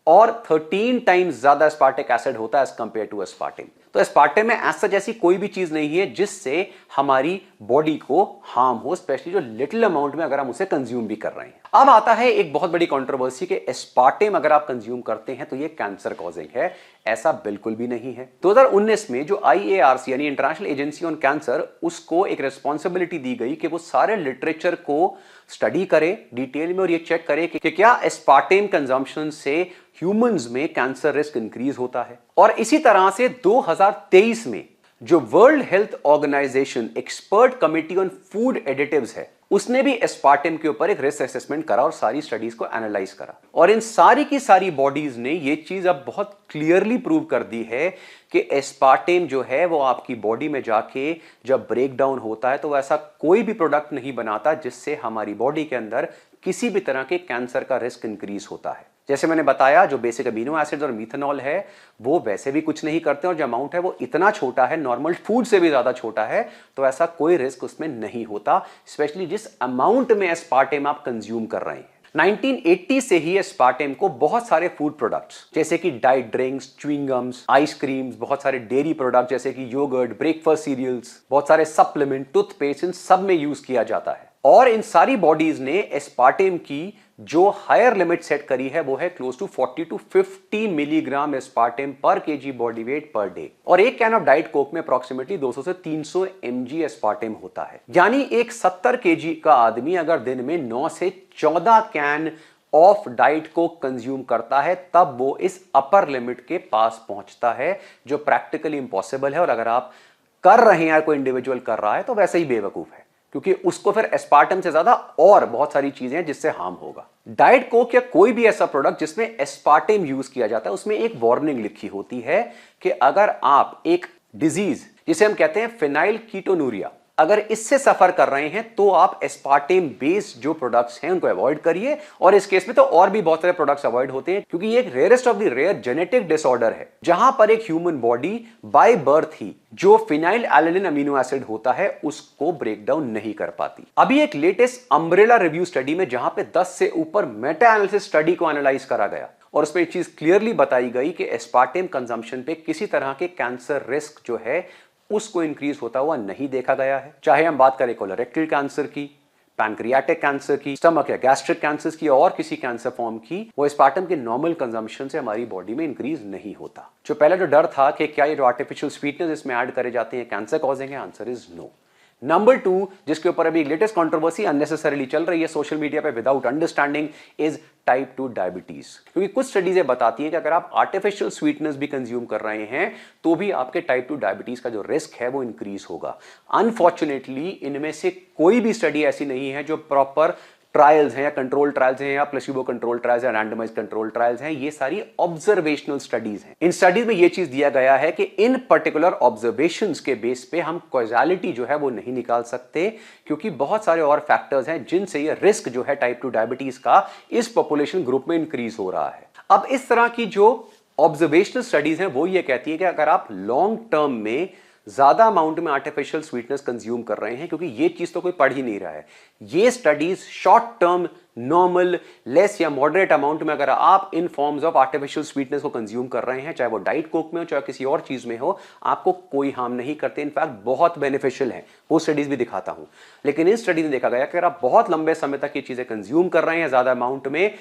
और 13 टाइम्स ज्यादा एस्पार्टिक एसिड होता है एज कंपेयर टू एस्पार्टेम। तो एस्पार्टेम में ऐसा जैसी कोई भी चीज नहीं है जिससे हमारी बॉडी को हार्म हो, स्पेशली जो लिटिल अमाउंट में अगर हम उसे कंज्यूम भी कर रहे हैं। अब आता है एक बहुत बड़ी कंट्रोवर्सी कि एस्पार्टेम अगर आप कंज्यूम करते हैं तो ये कैंसर कॉजिंग है। ऐसा बिल्कुल भी नहीं है। 2019 में जो IARC यानी इंटरनेशनल एजेंसी ऑन कैंसर, उसको एक रिस्पॉन्सिबिलिटी दी गई कि वो सारे लिटरेचर को स्टडी करे डिटेल में और ये चेक करे कि क्या एस्पार्टेम कंजम्पशन से ह्यूमंस में कैंसर रिस्क इंक्रीज होता है। और इसी तरह से 2023 में जो World Health Organization expert committee on food additives है, उसने भी एस्पार्टेम के ऊपर एक रिस्क असेसमेंट करा और सारी स्टडीज को एनालाइज करा। और इन सारी की सारी बॉडीज ने ये चीज अब बहुत क्लियरली प्रूव कर दी है कि एस्पार्टेम जो है वो आपकी बॉडी में जाके जब ब्रेक डाउन होता है तो ऐसा कोई भी प्रोडक्ट नहीं बनाता जिससे हमारी बॉडी के अंदर किसी भी तरह के कैंसर का रिस्क इंक्रीज होता है। जैसे मैंने बताया, जो बेसिक अमीनो एसिड्स और मीथेनॉल है वो वैसे भी कुछ नहीं करते और जो अमाउंट है वो इतना छोटा है, नॉर्मल फूड से भी ज्यादा छोटा है, तो ऐसा कोई रिस्क उसमें नहीं होता, स्पेशली जिस अमाउंट में एस्पार्टेम आप कंज्यूम कर रहे हैं। 1980 से ही एस्पार्टेम को बहुत सारे फूड प्रोडक्ट्स जैसे कि डाइट ड्रिंक्स, च्युइंगम्स, आइसक्रीम्स, बहुत सारे डेयरी प्रोडक्ट जैसे कि योगर्ट, ब्रेकफास्ट सीरियल्स, बहुत सारे सप्लीमेंट, टूथपेस्ट, इन सब में यूज किया जाता है। और इन सारी बॉडीज ने एस्पार्टेम की जो हायर लिमिट सेट करी है वो है close to 40 to 50 milligram aspartame per KG body weight per day. और एक कैन ऑफ डाइट कोक में अप्रोक्सीमेटली 200 से 300 mg एस्पार्टेम होता है। यानी एक 70 kg का आदमी अगर दिन में 9 से 14 कैन ऑफ डाइट को कंज्यूम करता है तब वो इस अपर लिमिट के पास पहुंचता है, जो प्रैक्टिकली इंपॉसिबल है। और अगर आप कर रहे हैं या कोई इंडिविजुअल कर रहा है तो वैसे ही बेवकूफ है, क्योंकि उसको फिर एस्पार्टम से ज्यादा और बहुत सारी चीजें हैं जिससे हार्म होगा। डाइट कोक या कोई भी ऐसा प्रोडक्ट जिसमें एस्पार्टम यूज किया जाता है उसमें एक वार्निंग लिखी होती है कि अगर आप एक डिजीज जिसे हम कहते हैं फिनाइल कीटोनूरिया, अगर इससे सफर कर रहे हैं तो आप एस्पार्टेम बेस्ड जो प्रोडक्ट्स हैं उनको अवॉइड करिए। और इस केस में तो और भी बहुत सारे प्रोडक्ट्स अवॉइड होते हैं, क्योंकि ये एक rarest of the rare genetic disorder है जहां पर एक ह्यूमन बॉडी बाय बर्थ ही जो फिनाइल एलानिन अमीनो एसिड होता है उसको ब्रेक डाउन नहीं कर पाती। अभी एक लेटेस्ट अम्ब्रेला रिव्यू स्टडी में जहां पे 10 से ऊपर मेटा एनालिसिस स्टडी को एनालाइज करा गया और उसमें एक चीज क्लियरली बताई गई कि एस्पार्टेम कंजम्पशन पे किसी तरह के कैंसर रिस्क जो है उसको इंक्रीज होता हुआ नहीं देखा गया है। चाहे हम बात करें कोलोरेक्टल कैंसर की, पैनक्रियाटिक कैंसर की, स्टमक या गैस्ट्रिक कैंसर की और किसी कैंसर फॉर्म की, वो एस्पार्टम के नॉर्मल कंजम्पशन से हमारी बॉडी में इंक्रीज नहीं होता। जो पहला जो डर था कि क्या ये जो आर्टिफिशियल स्वीटनर्स इसमें ऐड करे जाते हैं कैंसर कॉजिंग है, आंसर इज नो। नंबर 2, जिसके ऊपर अभी लेटेस्ट कंट्रोवर्सी अननेसेसरीली चल रही है सोशल मीडिया पे without understanding, is type 2 diabetes. क्योंकि कुछ स्टडीज बताती हैं कि अगर आप आर्टिफिशियल स्वीटनर्स भी कंज्यूम कर रहे हैं तो भी आपके टाइप 2 डायबिटीज का जो रिस्क है वो इंक्रीज होगा। अनफॉर्चुनेटली इनमें से कोई भी स्टडी ऐसी नहीं है जो प्रॉपर ट्रायल्स हैं या कंट्रोल ट्रायल्स हैं या प्लेसिबो कंट्रोल ट्रायल्स या रैंडमाइज्ड कंट्रोल ट्रायल्स हैं, ये सारी ऑब्जर्वेशनल स्टडीज हैं। इन स्टडीज में ये चीज दिया गया है कि इन पर्टिकुलर ऑब्जर्वेशंस के बेस पे हम कॉजैलिटी जो है वो नहीं निकाल सकते, क्योंकि बहुत सारे और फैक्टर्स हैं जिनसे ये रिस्क जो है टाइप 2 डायबिटीज का इस पॉपुलेशन ग्रुप में इंक्रीज हो रहा है। अब इस तरह की जो ऑब्जर्वेशनल स्टडीज हैं वो ये कहती है कि अगर आप लॉन्ग टर्म में ज्यादा अमाउंट में आर्टिफिशियल स्वीटनेस कंज्यूम कर रहे हैं, क्योंकि ये चीज तो कोई पढ़ ही नहीं रहा है, ये studies short term normal less या मॉडरेट अमाउंट में अगर आप इन फॉर्म्स ऑफ आर्टिफिशियल स्वीटनेस को कंज्यूम कर रहे हैं, चाहे वो डाइट कोक में हो चाहे किसी और चीज में हो, आपको कोई हार्म नहीं करते, इनफैक्ट बहुत बेनिफिशियल है। वो स्टडीज भी दिखाता हूं। लेकिन इस स्टडी में देखा गया कि अगर आप बहुत लंबे समय तक ये चीजें कंज्यूम कर रहे हैं ज्यादा अमाउंट में,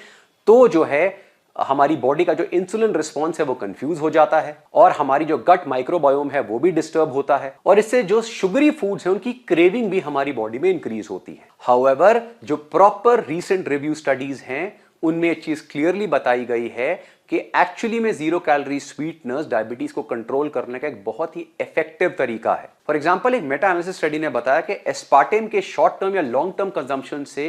तो जो है हमारी बॉडी का जो इंसुलिन रिस्पॉन्स है वो कंफ्यूज हो जाता है और हमारी जो गट माइक्रोबायोम है वो भी डिस्टर्ब होता है, और इससे जो शुगरी फूड्स हैं उनकी क्रेविंग भी हमारी बॉडी में इंक्रीज होती है। हाउएवर जो प्रॉपर रीसेंट रिव्यू स्टडीज हैं उनमें एक चीज क्लियरली बताई गई है कि एक्चुअली में जीरो कैलोरी स्वीटनेस डायबिटीज को कंट्रोल करने का एक बहुत ही इफेक्टिव तरीका है। फॉर एग्जांपल एक मेटा एनालिसिस स्टडी ने बताया कि एस्पार्टेम के शॉर्ट टर्म या लॉन्ग टर्म कंजम्पशन से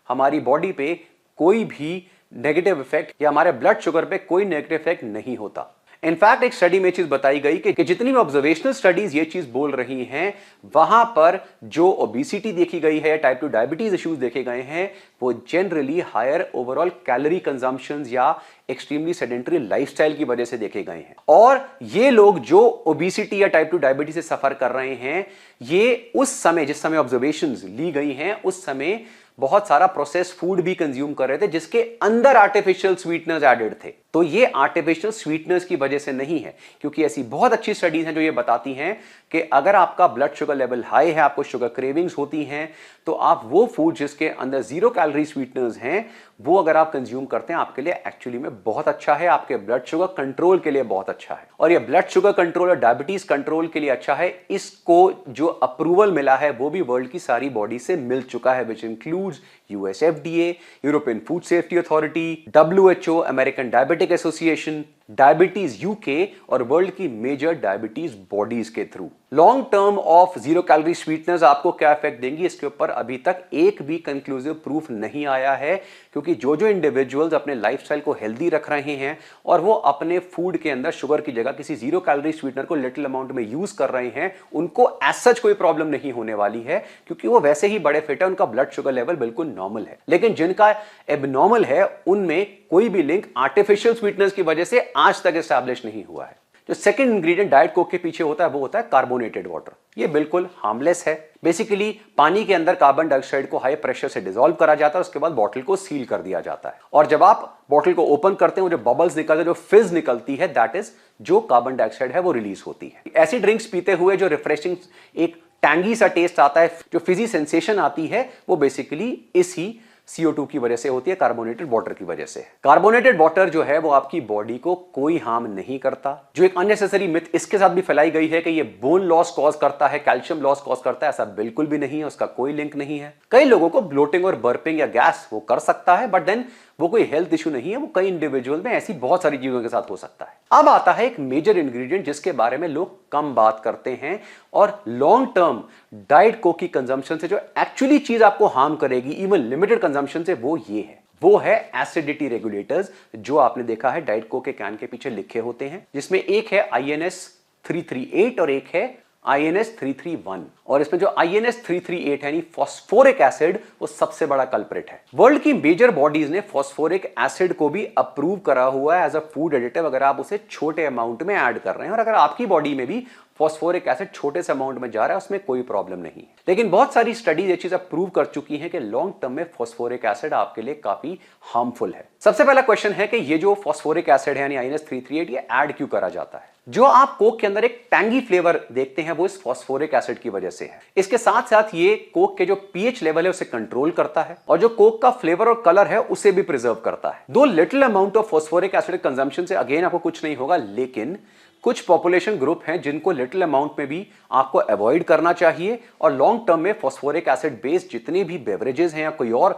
हमारी बॉडी पे कोई भी नेगेटिव इफेक्ट या हमारे ब्लड शुगर पे कोई नेगेटिव इफेक्ट नहीं होता। इनफैक्ट एक स्टडी में चीज बताई गई कि जितनी भी ऑब्जर्वेशनल स्टडीज ये चीज बोल रही हैं, वहां पर जो ओबेसिटी देखी गई है, टाइप 2 डायबिटीज इश्यूज देखे गए हैं, वो generally higher overall calorie consumption या एक्सट्रीमली सेडेंटरी लाइफस्टाइल की वजह से देखे गए हैं। और ये लोग जो ओबेसिटी या टाइप 2 डायबिटीज से सफर कर रहे हैं, ये उस समय जिस समय ऑब्जर्वेशंस ली गई हैं उस समय बहुत सारा प्रोसेस फूड भी कंज्यूम कर रहे थे जिसके अंदर आर्टिफिशियल स्वीटनर्स एडेड थे। तो ये आर्टिफिशियल स्वीटनर्स की वजह से नहीं है, क्योंकि ऐसी बहुत अच्छी स्टडीज हैं जो ये बताती हैं कि अगर आपका ब्लड शुगर लेवल हाई है, आपको शुगर क्रेविंग्स होती हैं, तो आप वो फूड जिसके अंदर जीरो कैलोरी स्वीटनर्स हैं वो अगर आप कंज्यूम करते हैं आपके लिए एक्चुअली में बहुत अच्छा है, आपके ब्लड शुगर कंट्रोल के लिए बहुत अच्छा है। और ये ब्लड शुगर कंट्रोल और डायबिटीज कंट्रोल के लिए अच्छा है। इसको जो अप्रूवल मिला है वो भी वर्ल्ड की सारी बॉडी से मिल चुका है, which includes US FDA, European food safety authority, WHO, American diabetic association, diabetes UK और वर्ल्ड की मेजर डायबिटीज बॉडीज के through. Long term of zero calorie sweetness आपको क्या इफेक्ट देंगी, इसके ऊपर अभी तक एक भी कंक्लूसिव प्रूफ नहीं आया है, क्योंकि जो जो इंडिविजुअल्स अपने लाइफस्टाइल को हेल्दी रख रहे हैं और वो अपने फूड के अंदर शुगर की जगह किसी जीरो कैलोरी स्वीटनर को लिटिल अमाउंट में यूज कर रहे हैं, उनको एज सच कोई प्रॉब्लम नहीं होने वाली है, क्योंकि वो वैसे ही बड़े फिट है, उनका ब्लड शुगर लेवल बिल्कुल नॉर्मल है। लेकिन जिनका एबनॉर्मल है उनमें कोई भी लिंक आर्टिफिशियल स्वीटनेस की वजह से आज तक एस्टैब्लिश नहीं हुआ है। जो सेकंड इंग्रेडिएंट डाइट कोक के पीछे होता है वो होता है कार्बोनेटेड वाटर। ये बिल्कुल हार्मलेस है। बेसिकली पानी के अंदर कार्बन डाइऑक्साइड को हाई प्रेशर से डिसॉल्व करा जाता है, उसके बाद बॉटल को सील कर दिया जाता है, और जब आप बॉटल को ओपन करते हैं वो जो बबल्स निकलते हैं, जो फिज निकलती है, दैट इज जो कार्बन डाइऑक्साइड है वो रिलीज होती है। ऐसी ड्रिंक्स पीते हुए जो रिफ्रेशिंग एक टैंगी सा टेस्ट आता है, जो फिजी सेंसेशन आती है, वो बेसिकली इसी CO2 की वजह से होती है, कार्बोनेटेड वाटर की वजह से। कार्बोनेटेड वाटर जो है वो आपकी बॉडी को कोई हार्म नहीं करता। जो एक अननेसेसरी मिथ इसके साथ भी फैलाई गई है कि ये बोन लॉस कॉज करता है, कैल्शियम लॉस कॉज करता है, ऐसा बिल्कुल भी नहीं है, उसका कोई लिंक नहीं है। कई लोगों को ब्लोटिंग और बर्पिंग या गैस वो कर सकता है, बट देन वो कोई हेल्थ इशू नहीं है, वो कई इंडिविजुअल में ऐसी बहुत सारी चीजों के साथ हो सकता है। अब आता है एक मेजर इंग्रेडिएंट जिसके बारे में लोग कम बात करते हैं, और लॉन्ग टर्म डाइट कोक की कंजम्पशन से जो एक्चुअली चीज आपको हार्म करेगी इवन लिमिटेड कंजम्पशन से, वो ये है, वो है एसिडिटी रेगुलेटर्स, जो आपने देखा है डाइट कोक के कैन के पीछे लिखे होते हैं, जिसमें एक है INS 338 और एक है INS 331। और इसमें जो INS 338 है यानी फॉस्फोरिक एसिड, वो सबसे बड़ा कल्प्रिट है। वर्ल्ड की मेजर बॉडीज ने फॉस्फोरिक एसिड को भी अप्रूव करा हुआ है एज अ फूड एडिटिव, अगर आप उसे छोटे अमाउंट में ऐड कर रहे हैं, और अगर आपकी बॉडी में भी फॉस्फोरिक एसिड छोटे से अमाउंट में जा रहा है उसमें कोई प्रॉब्लम नहीं है। लेकिन बहुत सारी स्टडीज ये चीज प्रूव कर चुकी हैं कि लॉन्ग टर्म में फॉस्फोरिक एसिड आपके लिए काफी हार्मफुल है। सबसे पहला क्वेश्चन है कि ये जो फॉस्फोरिक एसिड है यानी INS 338, ये ऐड क्यों करा जाता है? जो आप कोक के अंदर एक टैंगी फ्लेवर देखते हैं वो इस फॉस्फोरिक एसिड की वजह से है। इसके साथ साथ ये कोक के जो पीएच लेवल है उसे कंट्रोल करता है और जो कोक का फ्लेवर और कलर है उसे भी प्रिजर्व करता है। दो little amount of phosphoric acid consumption से अगेन आपको कुछ नहीं होगा, लेकिन कुछ पॉपुलेशन ग्रुप हैं जिनको लिटिल अमाउंट में भी आपको अवॉइड करना चाहिए और लॉन्ग टर्म में फॉस्फोरिक एसिड बेस्ड जितने भी बेवरेजेस हैं या कोई और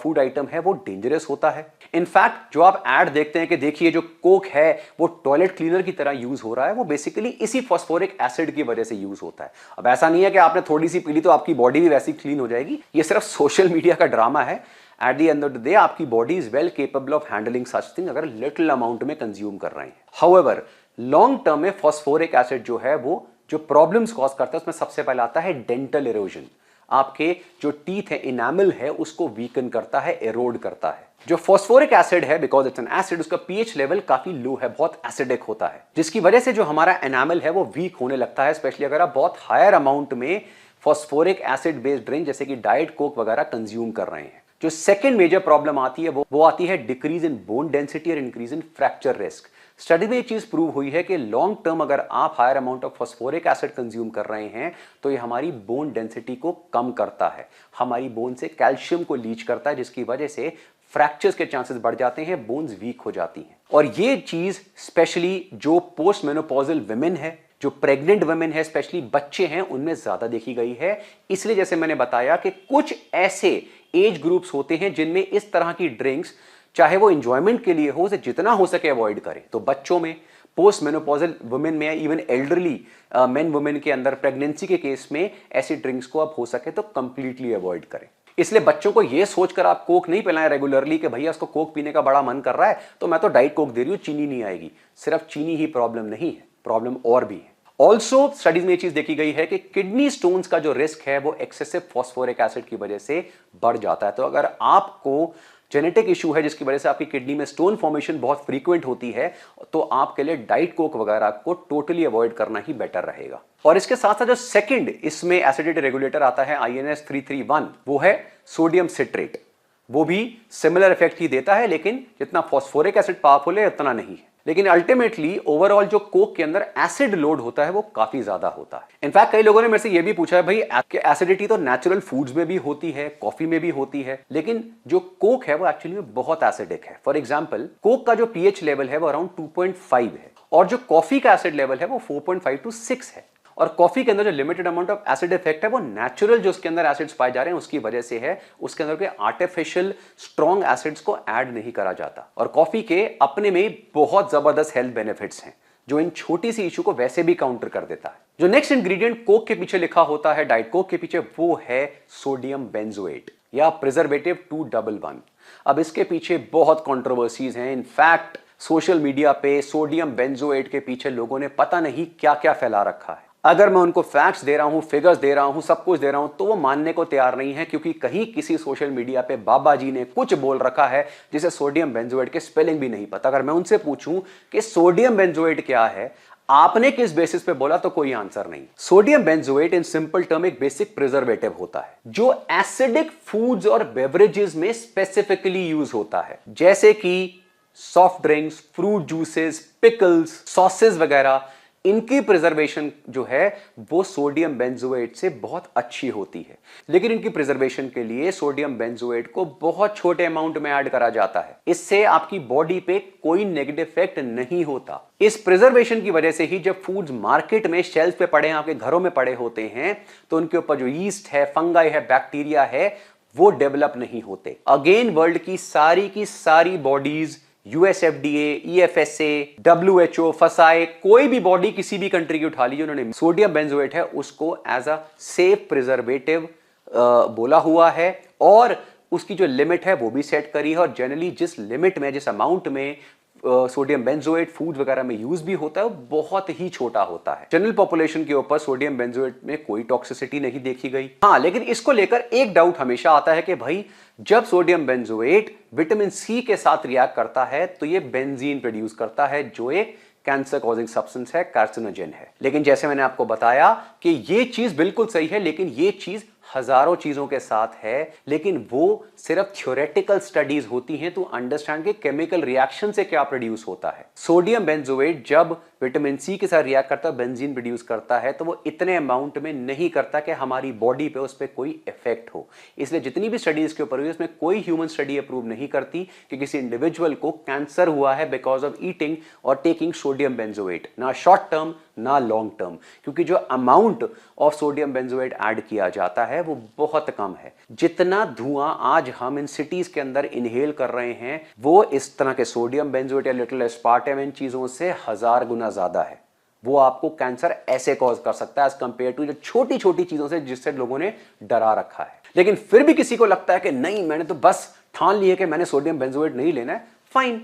फूड आइटम है वो डेंजरस होता है। इनफैक्ट जो आप ऐड देखते हैं कि देखिए जो कोक है वो टॉयलेट क्लीनर की तरह यूज हो रहा है, वो बेसिकली इसी फॉस्फोरिक एसिड की वजह से यूज होता है। अब ऐसा नहीं है कि आपने थोड़ी सी पी ली तो आपकी बॉडी भी वैसी क्लीन हो जाएगी, ये सिर्फ सोशल मीडिया का ड्रामा है। At the end of the day आपकी body is well capable of handling such thing अगर लिटिल अमाउंट में कंज्यूम कर रहे हैं। हाउएवर लॉन्ग टर्म में फॉस्फोरिक एसिड जो है वो जो प्रॉब्लम्स कॉज करता है उसमें सबसे पहले आता है डेंटल इरोजन। आपके जो टीथ है, इनामल है, उसको वीकन करता है, एरोड करता है। जो फॉस्फोरिक एसिड है बिकॉज इट्स एन एसिड, उसका पीएच लेवल काफी लो है, बहुत एसिडिक होता है, जिसकी वजह से जो हमारा एनामल है वो वीक होने लगता है, स्पेशली अगर आप बहुत हायर अमाउंट में फॉस्फोरिक एसिड बेस्ड ड्रिंक जैसे कि डाइट कोक वगैरह कंज्यूम कर रहे हैं। जो सेकंड मेजर प्रॉब्लम आती है वो आती है डिक्रीज इन बोन डेंसिटी और increase in fracture risk. Study में एक चीज प्रूव हुई है कि लॉन्ग टर्म अगर आप higher amount of phosphoric acid consume कर रहे हैं तो ये हमारी बोन डेंसिटी को कम करता है, हमारी बोन से कैल्शियम को लीच करता है, जिसकी वजह से फ्रैक्चर्स के चांसेस बढ़ जाते हैं, बोन्स वीक हो जाती हैं। और ये चीज स्पेशली जो पोस्ट मेनोपॉजल वुमेन है, जो प्रेग्नेंट वुमेन है, स्पेशली बच्चे हैं, उनमें ज्यादा देखी गई है। इसलिए जैसे मैंने बताया कि कुछ ऐसे एज ग्रुप्स होते हैं जिनमें इस तरह की ड्रिंक्स चाहे वो एंजॉयमेंट के लिए हो उसे जितना हो सके अवॉइड करें। तो बच्चों में, पोस्ट मेनोपॉजल वुमेन में, इवन एल्डरली मेन वुमेन के अंदर प्रेगनेंसी के केस में ऐसी ड्रिंक्स को आप हो सके तो कंप्लीटली अवॉइड करें। इसलिए बच्चों को यह सोचकर आप कोक नहीं पिलाएं रेगुलरली कि भैया उसको कोक पीने का बड़ा मन कर रहा है तो मैं तो डाइट कोक दे रही हूं, चीनी नहीं आएगी। सिर्फ चीनी ही प्रॉब्लम नहीं है, प्रॉब्लम और भी है। ऑल्सो स्टडीज में यह चीज देखी गई है कि किडनी स्टोन्स का जो रिस्क है वो एक्सेसिव फॉस्फोरिक एसिड की वजह से बढ़ जाता है। तो अगर आपको जेनेटिक इशू है जिसकी वजह से आपकी किडनी में स्टोन फॉर्मेशन बहुत फ्रीक्वेंट होती है तो आपके लिए डाइट कोक वगैरह को टोटली अवॉइड करना ही बेटर रहेगा। और इसके साथ साथ जो सेकंड इसमें एसिडिटी रेगुलेटर आता है INS 331, वो है सोडियम सिट्रेट। वो भी सिमिलर इफेक्ट ही देता है, लेकिन जितना फॉस्फोरिक एसिड पावरफुल है उतना नहीं है। लेकिन अल्टीमेटली ओवरऑल जो कोक के अंदर एसिड लोड होता है वो काफी ज्यादा होता है। इनफैक्ट कई लोगों ने मेरे से ये भी पूछा है भाई एसिडिटी तो नेचुरल फूड्स में भी होती है, कॉफी में भी होती है, लेकिन जो कोक है वो एक्चुअली में बहुत एसिडिक है। फॉर एग्जांपल कोक का जो पीएच लेवल है वो अराउंड 2.5 है और जो कॉफी का एसिड लेवल है वो 4.5 to 6 है। और कॉफी के अंदर जो limited amount of acid effect है वो नेचुरल जो उसके अंदर एसिड्स पाए जा रहे हैं उसकी वजह से है, उसके अंदर कोई आर्टिफिशियल स्ट्रॉन्ग एसिड्स को ऐड नहीं करा जाता। और कॉफी के अपने में बहुत जबरदस्त हेल्थ बेनिफिट्स हैं जो इन छोटी सी इशू को वैसे भी काउंटर कर देता है। जो नेक्स्ट इंग्रेडिएंट कोक के पीछे लिखा होता है, डाइट कोक के पीछे, वो है सोडियम बेंजोएट या प्रिजर्वेटिव 211। अब इसके पीछे बहुत कंट्रोवर्सीज हैं। इनफैक्ट सोशल मीडिया पे सोडियम बेंजोएट के पीछे लोगों ने पता नहीं क्या क्या फैला रखा है। अगर मैं उनको फैक्ट्स दे रहा हूं, फिगर्स दे रहा हूं, सब कुछ दे रहा हूं, तो वो मानने को तैयार नहीं है, क्योंकि कहीं किसी सोशल मीडिया पे बाबा जी ने कुछ बोल रखा है जिसे सोडियम बेंजोएट के स्पेलिंग भी नहीं पता। अगर मैं उनसे पूछूं कि सोडियम बेंजोएट क्या है, आपने किस बेसिस पे बोला, तो कोई आंसर नहीं। Sodium benzoate in simple term एक बेसिक प्रिजर्वेटिव होता है जो एसिडिक फूड्स और बेवरेजेस में स्पेसिफिकली यूज होता है, जैसे कि soft drinks, fruit juices, pickles, sauces वगैरह। इनकी प्रिजर्वेशन जो है वो सोडियम बेंजोएट से बहुत अच्छी होती है, लेकिन इनकी प्रिजर्वेशन के लिए सोडियम बेंजोएट को बहुत छोटे अमाउंट में ऐड करा जाता है। इससे आपकी बॉडी पे कोई नेगेटिव इफेक्ट नहीं होता। इस प्रिजर्वेशन की वजह से ही जब फूड्स मार्केट में शेल्फ पे पड़े हैं, आपके घरों में पड़े होते हैं, तो उनके ऊपर जो यीस्ट है, फंगाई है, बैक्टीरिया है, वो डेवलप नहीं होते। अगेन वर्ल्ड की सारी बॉडीज, USFDA, EFSA, WHO, फसाए, कोई भी बॉडी किसी भी कंट्री की उठा लीजिए, उन्होंने सोडियम बेंजोएट है उसको एज अ सेफ प्रिजर्वेटिव बोला हुआ है और उसकी जो लिमिट है वो भी सेट करी है। और जनरली जिस लिमिट में, जिस अमाउंट में सोडियम बेंजोएट फूड वगैरह में यूज भी होता है वो बहुत ही छोटा होता है। जनरल पॉपुलेशन के ऊपर सोडियम बेंजोएट में कोई टॉक्सिसिटी नहीं देखी गई। हाँ, लेकिन इसको लेकर एक डाउट हमेशा आता है कि भाई जब सोडियम बेंजोएट विटामिन सी के साथ रिएक्ट करता है तो ये बेंजीन प्रोड्यूस करता है जो एक कैंसर कॉजिंग सब्सटेंस है, कार्सिनोजेन है। लेकिन जैसे मैंने आपको बताया कि ये चीज बिल्कुल सही है, लेकिन ये चीज हजारों चीजों के साथ है, लेकिन वो सिर्फ थ्योरेटिकल स्टडीज होती हैं टू अंडरस्टैंड के केमिकल रिएक्शन से क्या प्रोड्यूस होता है। सोडियम बेंजोएट जब विटामिन सी के साथ रिएक्ट करता है, बेंजीन प्रोड्यूस करता है, तो वो इतने अमाउंट में नहीं करता कि हमारी बॉडी पे उस पर कोई इफेक्ट हो। इसलिए जितनी भी स्टडीज के ऊपर हुई उसमें कोई ह्यूमन स्टडी अप्रूव नहीं करती कि किसी इंडिविजुअल को कैंसर हुआ है बिकॉज ऑफ ईटिंग और टेकिंग सोडियम बेंजोएट, ना शॉर्ट टर्म ना लॉन्ग टर्म, क्योंकि जो amount of sodium benzoate add किया जाता है वो बहुत कम है। जितना धुआं आज हम इन सिटीज के अंदर इनहेल कर रहे हैं वो इस तरह के सोडियम बेंजोएट या लिटिल एस्पार्टेम इन चीजों से 1000 गुना ज्यादा है। वो आपको कैंसर ऐसे कॉज कर सकता है एज कंपेयर टू जो छोटी छोटी चीजों से जिससे लोगों ने डरा रखा है। लेकिन फिर भी किसी को लगता है कि नहीं, मैंने तो बस ठान लिया कि मैंने सोडियम बेंजोएट नहीं लेना है, फाइन,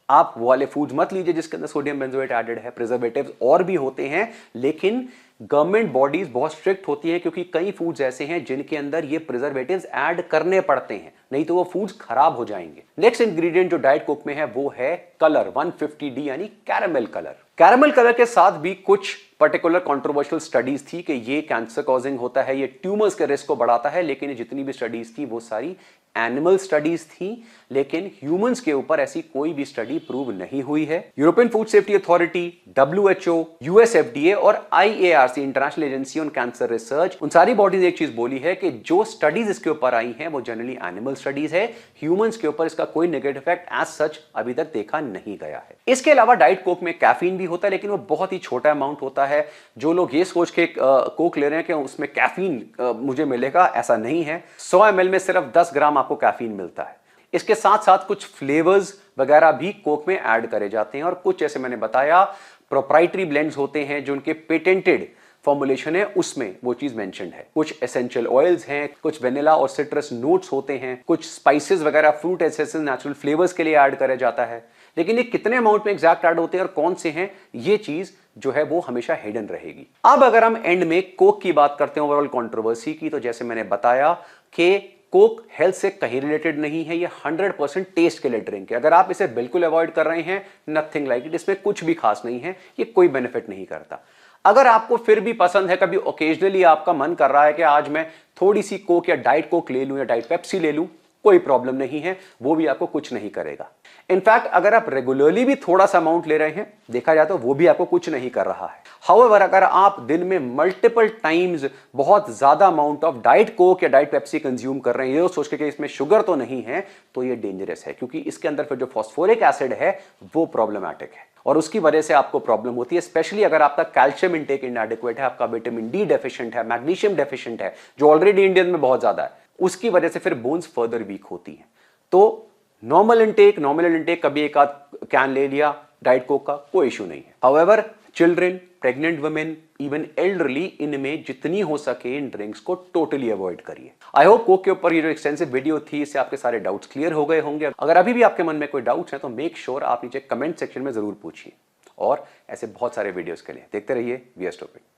आप वो वाले फूड मत लीजिए जिसके अंदर सोडियम बेंजोएट एडेड है। प्रिजर्वेटिव्स और भी होते हैं, लेकिन गवर्नमेंट बॉडीज बहुत स्ट्रिक्ट होती है क्योंकि कई फूड्स ऐसे हैं जिनके अंदर ये प्रिजर्वेटिव्स ऐड करने पड़ते हैं, नहीं तो वो फूड्स खराब हो जाएंगे। नेक्स्ट इंग्रेडिएंट जो डाइट कोक में है वो है कलर, 150D यानी कैरामल कलर। कैरामल कलर के साथ भी कुछ पर्टिकुलर कंट्रोवर्शियल स्टडीज थी कि ये कैंसर कॉजिंग होता है, ये ट्यूमर्स के रिस्क को बढ़ाता है, लेकिन ये जितनी भी स्टडीज थी वो सारी एनिमल स्टडीज थी, लेकिन ह्यूमंस के ऊपर ऐसी कोई भी स्टडी प्रूव नहीं हुई है। European food safety authority, WHO, US FDA और IARC, international agency on cancer research, उन सारी बॉडीज ने एक चीज बोली है कि जो स्टडीज इसके ऊपर आई हैं वो जनरली एनिमल स्टडीज है, ह्यूमंस के ऊपर इसका कोई नेगेटिव इफेक्ट एज सच अभी तक देखा नहीं गया है। इसके अलावा डाइट कोक में कैफीन भी होता है, लेकिन वो बहुत ही छोटा अमाउंट होता है। जो लोग ये सोच के कोक ले रहे हैं कि उसमें कैफीन मुझे मिलेगा, ऐसा नहीं है। 100 ml में सिर्फ 10 ग्राम आपको कैफीन मिलता है। इसके साथ साथ कुछ फ्लेवर्स वगैरह भी कोक में ऐड करे जाते हैं और कुछ, जैसे मैंने बताया, प्रोप्राइटरी ब्लेंड्स होते हैं जो उनके पेटेंटेड फॉर्मुलेशन है उसमें वो चीज मेंशन्ड है। कुछ एसेंशियल ऑयल्स हैं, कुछ वेनिला और सिट्रस नोट्स होते हैं, कुछ स्पाइसेस वगैरह, फ्रूट एसेंसेस, नेचुरल फ्लेवर्स के लिए ऐड करा जाता है। लेकिन ये कितने अमाउंट में एग्जैक्ट ऐड होते हैं और कौन से हैं, ये चीज जो है वो हमेशा हिडन रहेगी। अब अगर हम एंड में कोक की बात करते हैं, ओवरऑल कंट्रोवर्सी की, तो जैसे मैंने बताया कि कोक हेल्थ से कहीं रिलेटेड नहीं है, ये 100% टेस्ट के लिए ड्रिंक है। अगर आप इसे बिल्कुल अवॉइड कर रहे हैं, नथिंग लाइक इट, इसमें कुछ भी खास नहीं है, ये कोई बेनिफिट नहीं करता। अगर आपको फिर भी पसंद है, कभी ओकेजनली आपका मन कर रहा है कि आज मैं थोड़ी सी कोक या डाइट कोक ले लूं या डाइट पेप्सी ले लूं, कोई प्रॉब्लम नहीं है, वो भी आपको कुछ नहीं करेगा। इनफैक्ट अगर आप रेगुलरली भी थोड़ा सा अमाउंट ले रहे हैं, देखा जाए तो वो भी आपको कुछ नहीं कर रहा है। हाउएवर अगर आप दिन में मल्टीपल टाइम्स बहुत ज्यादा अमाउंट ऑफ डाइट कोक या डाइट पेप्सी कंज्यूम कर रहे हैं, ये सोच के कि इसमें शुगर तो नहीं है, तो ये डेंजरस है, क्योंकि इसके अंदर फिर जो फॉस्फोरिक एसिड है वो प्रॉब्लमैटिक है और उसकी वजह से आपको प्रॉब्लम होती है। स्पेशली अगर आपका कैल्शियम इंटेक इनएडिक्वेट है, आपका विटामिन डी डेफिशिएंट है, मैग्नीशियम डेफिशिएंट है, जो ऑलरेडी इंडियन में बहुत ज्यादा है, उसकी वजह से फिर बोन्स फर्दर वीक होती हैं। तो नॉर्मल इंटेक कभी एक आध कैन ले लिया डाइट कोक का, कोई इशू नहीं है। However children, pregnant women, even elderly, इनमें जितनी हो सके इन ड्रिंक्स को टोटली अवॉइड करिए। आई होप कोक के ऊपर ये जो एक्सटेंसिव वीडियो थी, इससे आपके सारे डाउट्स क्लियर हो गए होंगे। अगर अभी भी आपके मन में कोई डाउट्स हैं तो मेक श्योर आप नीचे कमेंट सेक्शन में जरूर पूछिए, और ऐसे बहुत सारे वीडियोस के लिए देखते रहिए वी आर स्टूपिड।